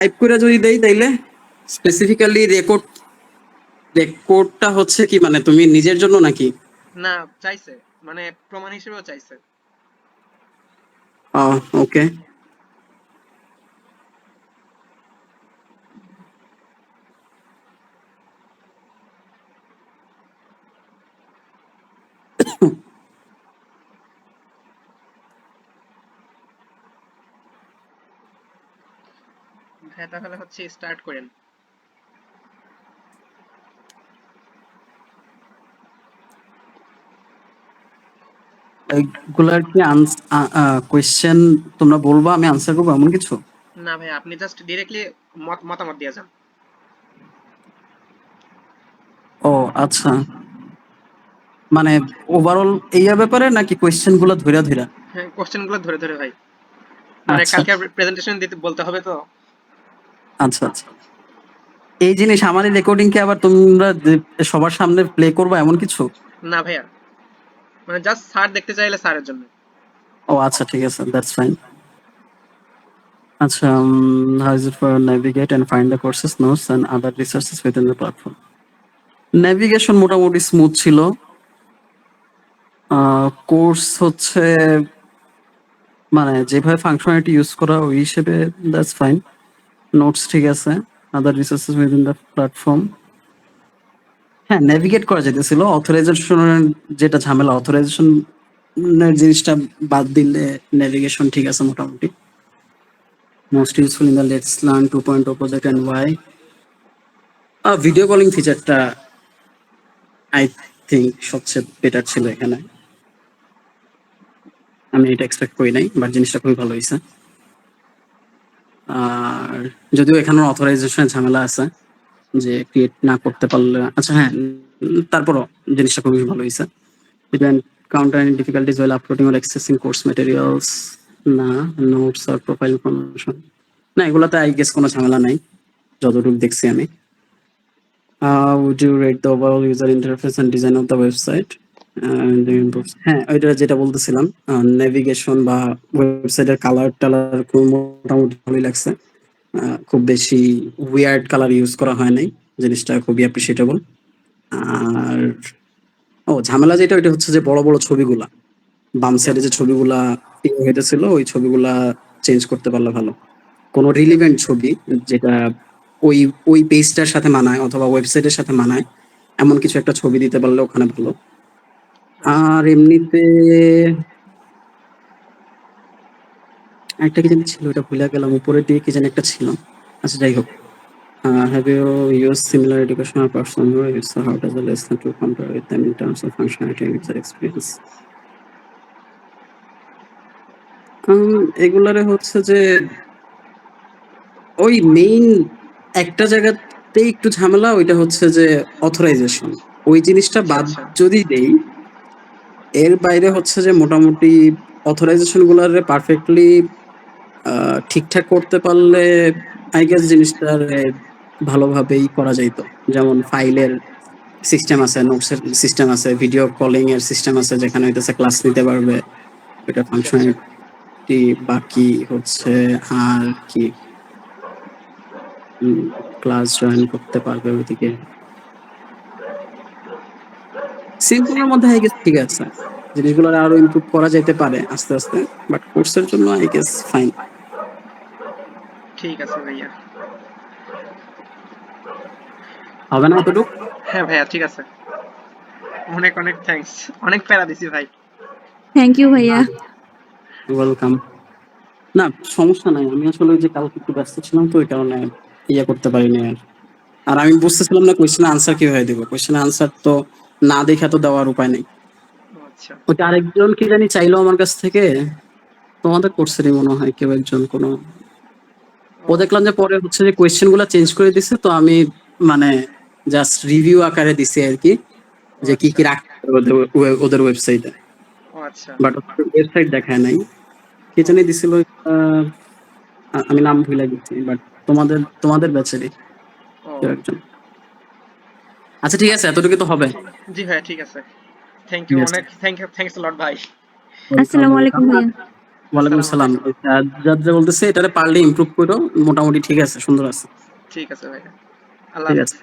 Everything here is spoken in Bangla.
টাইপ করে যদি দেই তাইলে স্পেসিফিক্যালি রেকর্ডটা হচ্ছে কি, মানে তুমি নিজের জন্য নাকি? না, চাইছে, মানে প্রমাণ হিসেবেও চাইছে। ওকে। হ্যাঁ, তাহলে হচ্ছে স্টার্ট করেন। এগুলার কি কোয়েশ্চেন তোমরা বলবা, আমি আনসার করবো এমন কিছু? না ভাই, আপনি জাস্ট ডিরেক্টলি মতামত দিয়ে যান। ও আচ্ছা, মানে ওভারঅল এইয়া ব্যাপারে নাকি কোয়েশ্চেন গুলো ধইরা ধইরা? হ্যাঁ, কোশ্চেন গুলো ধরে ধরে ভাই, মানে আচ্ছা কালকে প্রেজেন্টেশন দিতে বলতে হবে তো। আচ্ছা আচ্ছা। এই জিনিস আমার রেকর্ডিং কে আবার তোমরা সবার সামনে প্লে করবা এমন কিছু? না ভাইয়া, মানে জাস্ট স্যার দেখতে চাইলে স্যারের জন্য। ও আচ্ছা, ঠিক আছে, দ্যাটস ফাইন। আচ্ছা, how is it for navigate and find the courses, notes and other resources within the platform? Navigation মোটামুটি স্মুথ ছিল। কোর্স হচ্ছে মানে যেভাবে ফাংশনালিটি ইউজ করা ওই হিসেবে দ্যাটস ফাইন। নোটস ঠিক আছে, আদার রিসোর্সেস উইদিন দ্য প্ল্যাটফর্ম। হ্যাঁ, নেভিগেট করা যেতেছিল। অথরাইজেশনের যেটা ঝামেলা, অথরাইজেশন জিনিসটা বাদ দিলে নেভিগেশন ঠিক আছে মোটামুটি। Most useful in the let's learn 2.0 project and Y. Video calling ফিচারটা আই থিঙ্ক সবচেয়ে বেটার ছিল এখানে। আমি এটা এক্সপেক্ট করি নাই, বাট জিনিসটা খুবই ভালো হয়েছে। আর যদিও এখানে অথরাইজেশনের ঝামেলা আছে, যে ক্রিয়েট না করতে পারলে, আচ্ছা হ্যাঁ, তারপরও জিনিসটা খুবই ভালো হয়েছে। You can counter any difficulties while uploading or accessing course materials. না, নোটস আর প্রোফাইল ইনফরমেশন, না এগুলাতে আই গেস কোনো ঝামেলা নাই যতটুকু দেখছি আমি। Would you rate the overall user interface and design of the website? হ্যাঁ, ওইটা যেটা বলতেছিলাম, নেভিগেশন বা ওয়েবসাইটের কালার টালার মোটামুটি ভালোই লাগছে। খুব বেশি উইয়ার্ড কালার ইউজ করা হয় নাই, জিনিসটা খুবই অ্যাপ্রিসিয়েটেবল। আর ঝামেলা যেটা, ওইটা হচ্ছে যে বড় বড় ছবিগুলা, বাম সাইডে যে ছবিগুলা হইতেছিল ওই ছবিগুলা চেঞ্জ করতে পারলে ভালো। কোনো রিলিভেন্ট ছবি যেটা ওই ওই পেজটার সাথে মানায় অথবা ওয়েবসাইটের সাথে মানায়, এমন কিছু একটা ছবি দিতে পারলে ওখানে ভালো। আর এমনিতে একটা কি জানি ছিল, ওটা ভুলে গেলাম, উপরের দিকে কি জানি একটা ছিল। আচ্ছা যাই হোক, have you used similar educational platform or if so how does the lesson to compare with them in terms of functionality and user experience? এগুলারে হচ্ছে যে ওই মেইন একটা জায়গাতেই একটু ঝামেলা, ওইটা হচ্ছে যে অথরাইজেশন। ওই জিনিসটা আচ্ছা বাদ আচ্ছা। যদি দেই, এর বাইরে হচ্ছে যে মোটামুটি অথরাইজেশন গুলারে পারফেক্টলি ঠিকঠাক করতে পারলে আই গেস জিনিসটার ভালোভাবেই করা যাইতো। যেমন ফাইলের সিস্টেম আছে, নোটসের সিস্টেম আছে, ভিডিও কলিং এর সিস্টেম আছে, যেখানে হইতেছে ক্লাস নিতে পারবে, ওইটা আচ্ছা আচ্ছা। ফাংশনালিটি। বাকি হচ্ছে আর কি, ক্লাস জয়েন করতে পারবে ওইদিকে। সিম্পলের মধ্যে আই গেস ঠিক আছে, জিনিসগুলো আরো ইমপ্রুভ করা যেতে পারে আস্তে আস্তে, বাট কোর্সের জন্য আই গেস ফাইন। ঠিক আছে ভাইয়া। হবে না এতটুকু? হ্যাঁ ভাইয়া, ঠিক আছে। অনেক অনেক থ্যাঙ্কস। অনেক প্যারা দিছি ভাই। থ্যাংক ইউ ভাইয়া। ওয়েলকাম। না সমস্যা নাই, আমি আসলে ওই যে কালকে একটু ব্যস্ত ছিলাম তো ওই কারণে ইয়ে করতে পারিনি। আর আমি বুঝতেছিলাম না কোয়েশ্চেন আনসার কিভাবে দিব, কোয়েশ্চেন আনসার তো না দেখা তো দেওয়ার উপায় নেই। আচ্ছা। ওইটা আরেকজন কি জানি চাইলো আমার কাছ থেকে, তোমাদের কোর্সেরই মনে হয় কেউ একজন, কোনো ও দেখলাম যে পরে হচ্ছে যে কোয়েশ্চেন গুলা চেঞ্জ করে দিছে, তো আমি মানে জাস্ট রিভিউ আকারে দিছি আর কি, ও যে কি আচ্ছা। কি রাখতে হবে ওদের ওয়েবসাইটে। ও আচ্ছা। বাট ওয়েবসাইট দেখায় নাই, কে ও জানি দিছিল। আহ, আমি নাম ভুলে গেছি, বাট তোমাদের তোমাদের ব্যাচেরই ও কেউ একজন। আচ্ছা ঠিক আছে, এতটুকু তো হবে। জি ভাইয়া, ঠিক আছে। থ্যাংক ইউ, ঠিক আছে, অনেক থ্যাংকস লট ভাই। ওয়েলকাম আসসালামু ওয়েলকাম। আলাইকুম ভাইয়া। ওয়ালাইকুম আসসালামু সালাম। আলাইকুম। যা যা বলতেছে এটারে পারলে ইমপ্রুভ করো, মোটামুটি ঠিক আছে, সুন্দর আছে। ঠিক আছে ভাইয়া, আল্লাহ ঠিক হাফেজ। আছে।